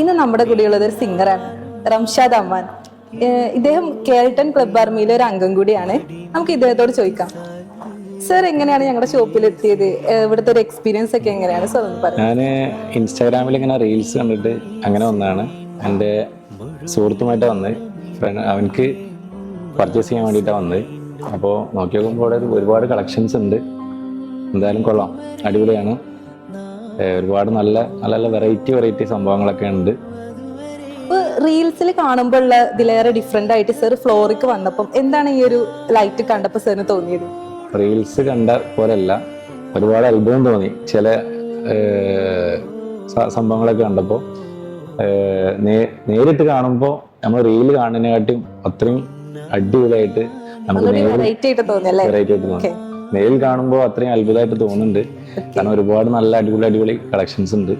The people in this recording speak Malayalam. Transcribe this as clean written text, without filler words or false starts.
ഇന്ന് നമ്മുടെ കൂടെയുള്ളത് ഒരു സിംഗറാണ്, റംഷാദ് അമ്മാൻ. ഇദ്ദേഹം കേൾട്ടൺ ക്ലബ് ആർമിയിലെ ഒരു അംഗം കൂടിയാണ്. നമുക്ക് ഇദ്ദേഹത്തോട് ചോദിക്കാം, സർ എങ്ങനെയാണ് ഞങ്ങളുടെ ഷോപ്പിൽ എത്തിയത്, ഇവിടുത്തെ ഒരു എക്സ്പീരിയൻസ് ഒക്കെ എങ്ങനെയാണ് സർ ഒന്ന് പറയാം. ഞാൻ ഇൻസ്റ്റാഗ്രാമിൽ ഇങ്ങനെ റീൽസ് കണ്ടിട്ട് അങ്ങനെ വന്നതാണ്. എൻ്റെ സുഹൃത്തുമായിട്ട് വന്നത്, അവനക്ക് പർച്ചേസ് ചെയ്യാൻ വേണ്ടിയിട്ടാണ് വന്നത്. അപ്പോൾ നോക്കി നോക്കുമ്പോൾ അവിടെ ഒരുപാട് കളക്ഷൻസ് ഉണ്ട്. എന്തായാലും കൊള്ളാം, അടിപൊളിയാണ്. ഒരുപാട് നല്ല നല്ല വെറൈറ്റി സംഭവങ്ങളൊക്കെ ഉണ്ട്. റീൽസിൽ കാണുമ്പോൾ ഉള്ള ഇതിലേറെ ഡിഫറെന്റ് ആയിട്ട് സർ ഫ്ലോറിക്ക് വന്നപ്പം എന്താണ് ഈ ഒരു ലൈറ്റ് കണ്ടപ്പോൾ സാറിന് തോന്നിയത്? റീൽസ് കണ്ട പോലെയല്ല, ഒരുപാട് അത്ഭുതം തോന്നി. ചില സംഭവങ്ങളൊക്കെ കണ്ടപ്പോൾ നേരിട്ട് കാണുമ്പോൾ നമ്മൾ റീല് കാണുന്നതിനെക്കാട്ടും അത്രയും അടിപൊളിയായിട്ട് നമുക്ക് വെറൈറ്റി ആയിട്ട് തോന്നി. നേരിൽ കാണുമ്പോൾ അത്രയും അത്ഭുതമായിട്ട് തോന്നുന്നുണ്ട്. കാരണം ഒരുപാട് നല്ല അടിപൊളി കളക്ഷൻസ് ഉണ്ട്.